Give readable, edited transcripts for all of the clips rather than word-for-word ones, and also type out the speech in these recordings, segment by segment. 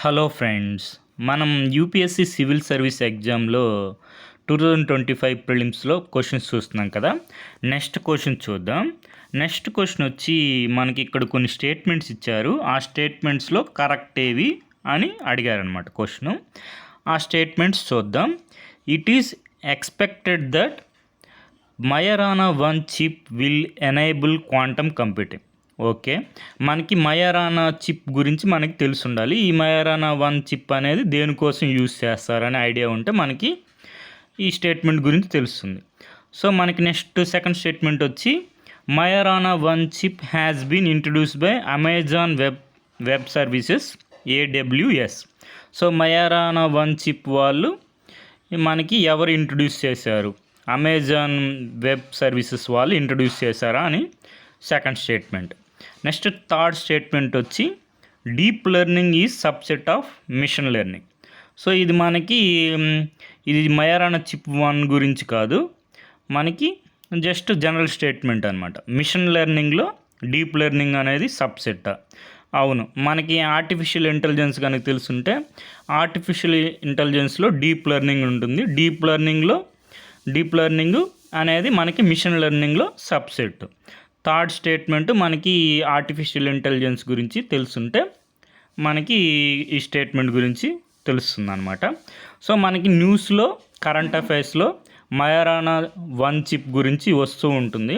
Hello friends, మనం UPSC civil service ఎగ్జామ్లో 2025 ప్రిలిమ్స్లో questions చూస్తున్నాం కదా. నెక్స్ట్ క్వశ్చన్ చూద్దాం. నెక్స్ట్ క్వశ్చన్ వచ్చి మనకి ఇక్కడ కొన్ని స్టేట్మెంట్స్ ఇచ్చారు. ఆ స్టేట్మెంట్స్లో కరెక్ట్ ఏవి అని అడిగారనమాట క్వశ్చను. ఆ స్టేట్మెంట్స్ చూద్దాం. It is expected that Majorana 1 chip will enable quantum computing. Okay, మనకి మయరానా చిప్ గురించి మనకి తెలిసి ఉండాలి. ఈ మయరానా 1 చిప్ అనేది దేనికోసం యూజ్ చేస్తారనే ఐడియా ఉంటే మనకి ఈ స్టేట్మెంట్ గురించి తెలుస్తుంది. సో మనకి నెక్స్ట్ సెకండ్ స్టేట్మెంట్ వచ్చి Majorana 1 chip has been introduced by Amazon Web Services AWS. So Majorana 1 chip వాళ్ళు మనకి ఎవరు ఇంట్రడ్యూస్ చేశారు? అమెజాన్ వెబ్ సర్వీసెస్ వాళ్ళు ఇంట్రడ్యూస్ చేశారా అని second statement. Next third statement వచ్చి deep learning is subset of machine learning. So ఇది మనకి ఇది మయరానా చిప్ 1 గురించి కాదు, మనకి జస్ట్ జనరల్ స్టేట్మెంట్ అనమాట. మిషన్ లెర్నింగ్లో డీప్ లెర్నింగ్ అనేది సబ్సెట్. అవును, మనకి ఆర్టిఫిషియల్ ఇంటెలిజెన్స్ కనుక తెలుసుంటే ఆర్టిఫిషియల్ ఇంటెలిజెన్స్లో డీప్ లెర్నింగ్ ఉంటుంది. డీప్ లెర్నింగ్ అనేది మనకి మిషన్ లెర్నింగ్లో సబ్సెట్. థర్డ్ స్టేట్మెంట్ మనకి ఆర్టిఫిషియల్ ఇంటెలిజెన్స్ గురించి తెలుసుంటే మనకి ఈ స్టేట్మెంట్ గురించి తెలుస్తుంది అనమాట. సో మనకి న్యూస్లో కరెంట్ అఫైర్స్లో మయరానా 1 చిప్ గురించి వస్తూ ఉంటుంది.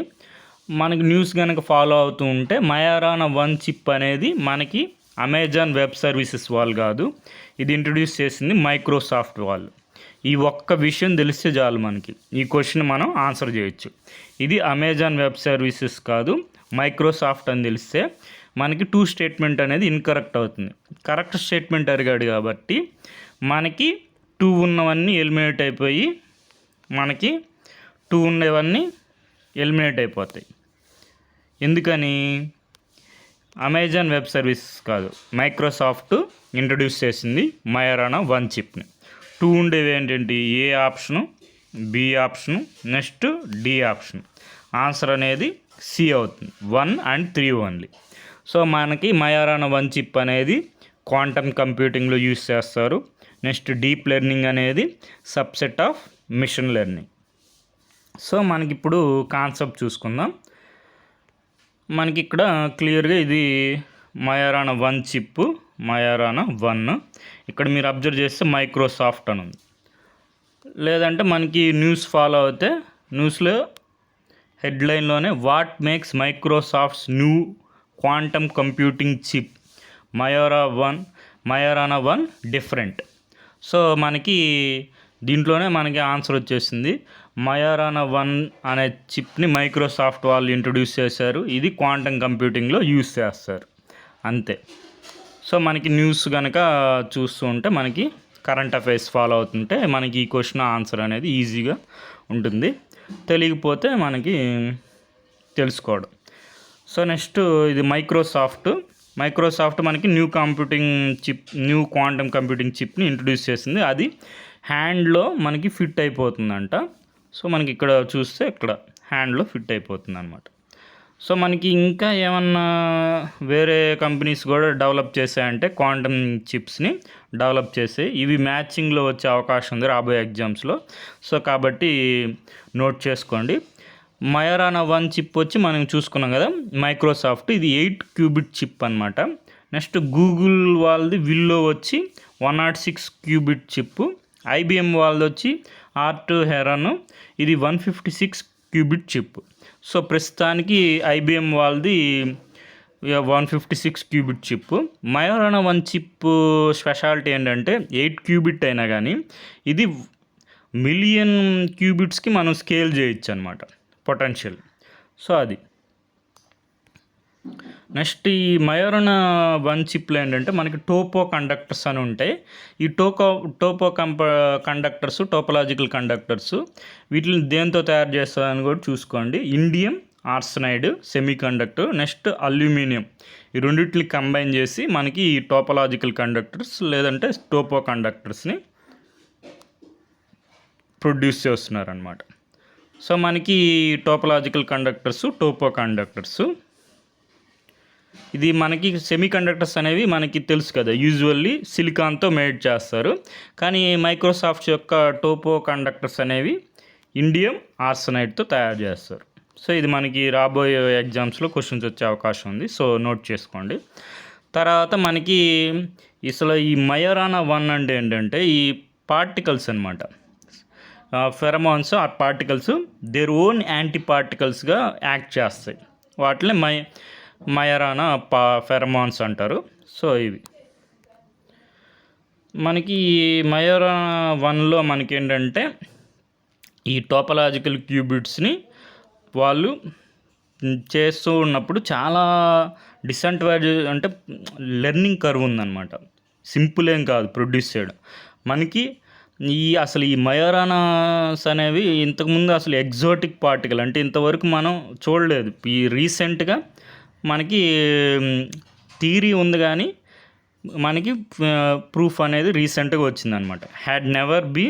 మనకి న్యూస్ కనుక ఫాలో అవుతూ ఉంటే మయరానా 1 చిప్ అనేది మనకి అమెజాన్ వెబ్ సర్వీసెస్ వాళ్ళు కాదు, ఇది ఇంట్రడ్యూస్ చేసింది మైక్రోసాఫ్ట్ వాళ్ళు. ఈ ఒక్క విషయం తెలిస్తే చాలు, మనకి ఈ క్వశ్చన్ మనం ఆన్సర్ చేయొచ్చు. ఇది అమెజాన్ వెబ్ సర్వీసెస్ కాదు, మైక్రోసాఫ్ట్ అని తెలిస్తే మనకి 2 స్టేట్మెంట్ అనేది ఇన్కరెక్ట్ అవుతుంది. కరెక్ట్ స్టేట్మెంట్ అడిగాడు కాబట్టి మనకి 2 ఉన్నవన్నీ ఎలిమినేట్ అయిపోయి మనకి 2 ఉండేవన్నీ ఎలిమినేట్ అయిపోతాయి. ఎందుకని? అమెజాన్ వెబ్ సర్వీస్ కాదు, మైక్రోసాఫ్ట్ ఇంట్రడ్యూస్ చేసింది మయరానా 1 చిప్ని. 2 ఉండేవి ఏంటంటే A option, B option, next D option. Answer అనేది సి అవుతుంది, 1 and 3 ఓన్లీ. సో మనకి మయరానా 1 చిప్ అనేది క్వాంటమ్ కంప్యూటింగ్లో యూజ్ చేస్తారు. నెక్స్ట్ డీప్ లెర్నింగ్ అనేది subset of machine learning. So మనకి ఇప్పుడు కాన్సెప్ట్ చూసుకుందాం. మనకి ఇక్కడ క్లియర్గా ఇది మయరానా 1 చిప్, మయరానా 1. ఇక్కడ మీరు అబ్జర్వ్ చేస్తే మైక్రోసాఫ్ట్ అని ఉంది. లేదంటే మనకి న్యూస్ ఫాలో అవుతే న్యూస్లో హెడ్లైన్లోనే what makes Microsoft's new quantum computing chip Majorana 1 different. So మనకి దీంట్లోనే మనకి ఆన్సర్ వచ్చేసింది. మయరానా 1 అనే చిప్ని మైక్రోసాఫ్ట్ వాళ్ళు ఇంట్రడ్యూస్ చేశారు, ఇది క్వాంటమ్ కంప్యూటింగ్లో యూజ్ చేస్తారు, అంతే. సో మనకి న్యూస్ కనుక చూస్తూ ఉంటే మనకి కరెంట్ అఫైర్స్ ఫాలో అవుతుంటే మనకి ఈ క్వశ్చన్ ఆన్సర్ అనేది ఈజీగా ఉంటుంది. తెలియకపోతే మనకి తెలుసుకోవడం. సో నెక్స్ట్ ఇది మైక్రోసాఫ్ట్ మనకి న్యూ క్వాంటమ్ కంప్యూటింగ్ చిప్ని ఇంట్రడ్యూస్ చేసింది. అది హ్యాండ్లో మనకి ఫిట్ అయిపోతుందంట. సో మనకి ఇక్కడ చూస్తే ఇక్కడ హ్యాండ్లో ఫిట్ అయిపోతుంది అనమాట. సో మనకి ఇంకా ఏమన్నా వేరే కంపెనీస్ కూడా డెవలప్ చేశాయంటే క్వాంటమ్ చిప్స్ని డెవలప్ చేసాయి. ఇవి మ్యాచింగ్లో వచ్చే అవకాశం ఉంది రాబోయే ఎగ్జామ్స్లో. సో కాబట్టి నోట్ చేసుకోండి. మయరానా 1 చిప్ వచ్చి మనం చూసుకున్నాం కదా మైక్రోసాఫ్ట్, ఇది 8 క్యూబిట్ చిప్ అనమాట. నెక్స్ట్ గూగుల్ వాళ్ళది విల్లో వచ్చి 106 క్యూబిట్ చిప్. IBM వాళ్ళది వచ్చి R2 హెరాన్, ఇది 156 క్యూబిట్ చిప్. సో ప్రస్తుతానికి IBM వాళ్ళది 156 cubit chip. Majorana 1 chip speciality ఏంటంటే 8 క్యూబిట్ అయినా కానీ ఇది మిలియన్ క్యూబిట్స్కి మనం స్కేల్ చేయొచ్చు అనమాట, పొటెన్షియల్. సో అది. నెక్స్ట్ ఈ మయరానా 1 చిప్లో ఏంటంటే మనకి టోపో కండక్టర్స్ అని ఉంటాయి. ఈ టోపోలాజికల్ కండక్టర్స్ వీటిని దేంతో తయారు చేస్తారని కూడా చూసుకోండి. Indium ఆర్సనైడ్ semi conductor, next aluminium, ఈ రెండింటిని కంబైన్ చేసి మనకి ఈ టోపోలాజికల్ కండక్టర్స్ లేదంటే టోపో కండక్టర్స్ని ప్రొడ్యూస్ చేస్తున్నారనమాట. సో మనకి టోపోలాజికల్ కండక్టర్స్, టోపో కండక్టర్స్. ఇది మనకి సెమీ కండక్టర్స్ అనేవి మనకి తెలుసు కదా, యూజువల్లీ సిలికాన్తో మేడ్ చేస్తారు. కానీ మైక్రోసాఫ్ట్ యొక్క టోపో కండక్టర్స్ అనేవి ఇండియం ఆర్సనైడ్తో తయారు చేస్తారు. సో ఇది మనకి రాబోయే ఎగ్జామ్స్లో క్వశ్చన్స్ వచ్చే అవకాశం ఉంది, సో నోట్ చేసుకోండి. తర్వాత మనకి అసలు ఈ మయోరానా 1 అంటే ఏంటంటే ఈ పార్టికల్స్ అనమాట. ఫెరమాన్స్ ఆ పార్టికల్స్ దేర్ ఓన్ యాంటీ పార్టికల్స్గా యాక్ట్ చేస్తాయి. వాటిని మయోరానా ఫెరమాన్స్ అంటారు. సో ఇవి మనకి మయోరానా 1లో మనకి ఏంటంటే ఈ టోపోలాజికల్ క్యూబిట్స్ని వాళ్ళు చేస్తూ ఉన్నప్పుడు చాలా డిసడ్వాంటేజ్ అంటే లెర్నింగ్ కర్వ్ ఉందన్నమాట. సింపుల్ ఏం కాదు ప్రొడ్యూస్ చేయడం. మనకి అసలు ఈ మయోరానాస్ అనేవి ఇంతకుముందు అసలు ఎగ్జోటిక్ పార్టికల్ అంటే ఇంతవరకు మనం చూడలేదు. ఈ రీసెంట్గా మనకి థియరీ ఉంది కానీ మనకి ప్రూఫ్ అనేది రీసెంట్గా వచ్చిందనమాట. Had never be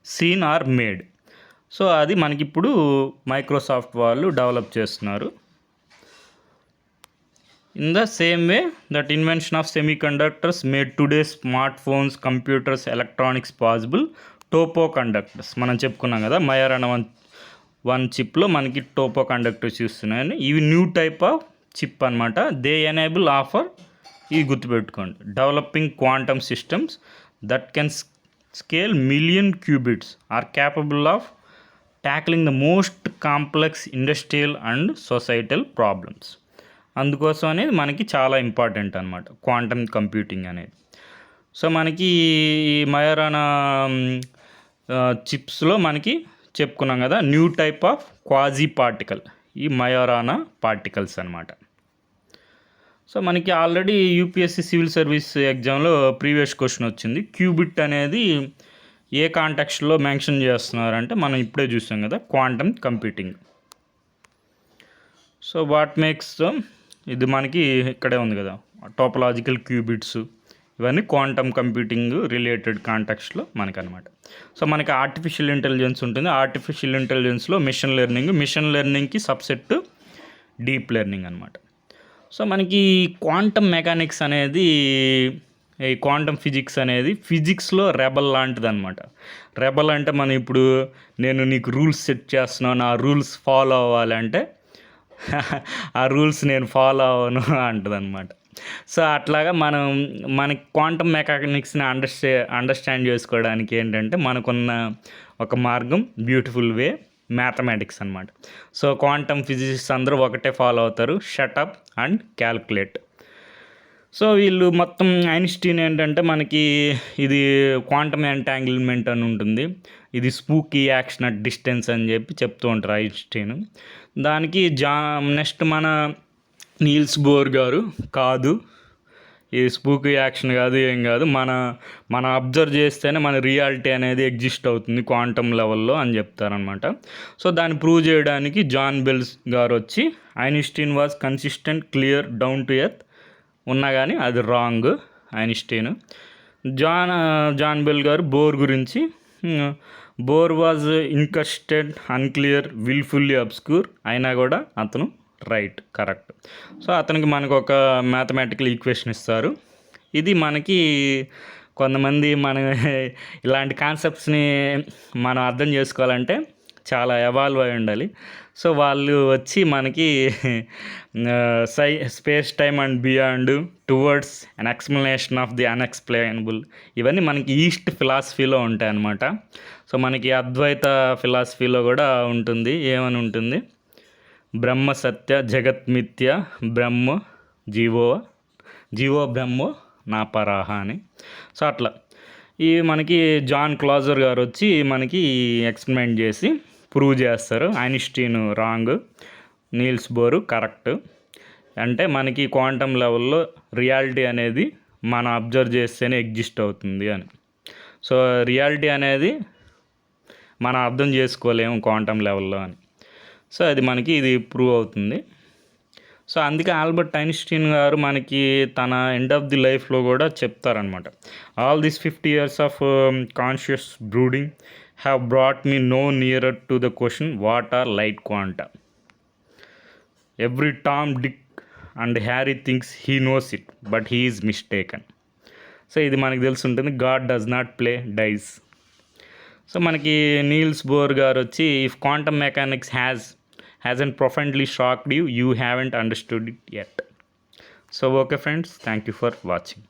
seen or made. So అది మనకి ఇప్పుడు మైక్రోసాఫ్ట్ వాళ్ళు డెవలప్ చేస్తున్నారు. In the same way that invention of semiconductors made today smartphones, computers, electronics possible. Topoconductors మనం చెప్పుకున్నాం కదా, మయోరానా 1 చిప్లో మనకి టోపో కండక్టర్స్ చూస్తున్నాయని. ఇవి న్యూ టైప్ ఆఫ్ చిప్ అనమాట. దే ఎనేబుల్ ఆఫర్, ఇవి గుర్తుపెట్టుకోండి, developing quantum systems that can scale million qubits are capable of tackling the most complex industrial and societal problems. అందుకోసం అనేది మనకి చాలా ఇంపార్టెంట్ అనమాట క్వాంటమ్ కంప్యూటింగ్ అనేది. సో మనకి ఈ మయోరానా చిప్స్లో మనకి చెప్పుకున్నాం కదా, new type of quasi particle, ఈ మయోరానా పార్టికల్స్ అనమాట. సో మనకి ఆల్రెడీ యూపీఎస్సీ సివిల్ సర్వీస్ ఎగ్జామ్లో ప్రీవియస్ క్వశ్చన్ వచ్చింది. క్యూబిట్ అనేది ఏ కాంటెక్స్ట్లో మెన్షన్ చేస్తున్నారంటే మనం ఇప్పుడే చూసాం కదా, quantum computing. So what makes ఇది మనకి ఇక్కడే ఉంది కదా, టోపోలాజికల్ క్యూబిట్స్, ఇవన్నీ క్వాంటమ్ కంప్యూటింగ్ రిలేటెడ్ కాంటెక్స్ట్లో మనకి అనమాట. సో మనకి ఆర్టిఫిషియల్ ఇంటెలిజెన్స్ ఉంటుంది. ఆర్టిఫిషియల్ ఇంటెలిజెన్స్లో మిషన్ లెర్నింగ్కి సబ్సెట్ డీప్ లెర్నింగ్ అనమాట. సో మనకి క్వాంటమ్ మెకానిక్స్ అనేది, ఈ క్వాంటమ్ ఫిజిక్స్ అనేది ఫిజిక్స్లో రెబల్ లాంటిది అనమాట. రెబల్ అంటే మనం ఇప్పుడు నేను నీకు రూల్స్ సెట్ చేస్తున్నాను, ఆ రూల్స్ ఫాలో అవ్వాలంటే ఆ రూల్స్ నేను ఫాలో అవ్వను అంటుంది అనమాట. సో అట్లాగా మనకి క్వాంటమ్ మెకానిక్స్ని అండర్స్టాండ్ చేసుకోవడానికి ఏంటంటే మనకున్న ఒక మార్గం, బ్యూటిఫుల్ వే, మ్యాథమెటిక్స్ అనమాట. సో క్వాంటమ్ ఫిజిక్స్ అందరూ ఒకటే ఫాలో అవుతారు, షటప్ అండ్ క్యాల్కులేట్. సో వీళ్ళు మొత్తం ఐన్స్టీన్ ఏంటంటే మనకి ఇది క్వాంటమ్ ఎంటాంగిల్మెంట్ అని ఉంటుంది, ఇది స్పూకీ యాక్షన్ అట్ డిస్టెన్స్ అని చెప్తూ ఉంటారు ఐన్స్టీన్. దానికి నెక్స్ట్ మన నీల్స్ బోర్ గారు కాదు, ఈ స్పూకీ యాక్షన్ కాదు, ఏం కాదు, మన అబ్జర్వ్ చేస్తేనే మన రియాలిటీ అనేది ఎగ్జిస్ట్ అవుతుంది క్వాంటమ్ లెవెల్లో అని చెప్తారనమాట. సో దాన్ని ప్రూవ్ చేయడానికి జాన్ బెల్స్ గారు వచ్చి Einstein was consistent, clear, down to earth ఉన్నా కానీ అది రాంగ్ ఐన్స్టీన్. జాన్ బెల్ గారు బోర్ గురించి, bore was inconsistent, unclear, wilfully obscure, అయినా కూడా అతను రైట్, కరెక్ట్. సో అతనికి మనకు ఒక మ్యాథమెటికల్ ఈక్వేషన్ ఇస్తారు. ఇది మనకి కొంతమంది ఇలాంటి కాన్సెప్ట్స్ని మనం అర్థం చేసుకోవాలంటే చాలా ఎవాల్వ్ అయి ఉండాలి. సో వాళ్ళు వచ్చి మనకి space time and beyond, towards an explanation of the unexplainable, ఇవన్నీ మనకి ఈస్ట్ ఫిలాసఫీలో ఉంటాయి అన్నమాట. సో మనకి అద్వైత ఫిలాసఫీలో కూడా ఉంటుంది, ఏమని ఉంటుంది, బ్రహ్మ సత్య జగత్ మిథ్య, బ్రహ్మ జీవో బ్రహ్మో నా పరాహ అని. సో అట్లా ఈ మనకి జాన్ క్లాజర్ గారు వచ్చి మనకి ఎక్స్పెరిమెంట్ చేసి ప్రూవ్ చేస్తారు Einstein wrong, Niels Bohr correct. అంటే మనకి క్వాంటమ్ లెవెల్లో రియాలిటీ అనేది మనం అబ్జర్వ్ చేస్తేనే ఎగ్జిస్ట్ అవుతుంది అని. సో రియాలిటీ అనేది మనం అర్థం చేసుకోలేము క్వాంటమ్ లెవెల్లో అని. సో అది మనకి ఇది ప్రూవ్ అవుతుంది. సో అందుకే ఆల్బర్ట్ ఐన్స్టీన్ గారు మనకి తన ఎండ్ ఆఫ్ ది లైఫ్లో కూడా చెప్తారనమాట, all this 50 years of conscious brooding have brought me no nearer to the question what are light quanta. Every Tom, Dick and Harry thinks he knows it but he is mistaken. So ఇది మనకు తెలిసి ఉంటుంది. God does not play dice. So మనకి Niels Bohr garu వచ్చి if quantum mechanics hasn't profoundly shocked you, you haven't understood it yet. So okay friends, thank you for watching.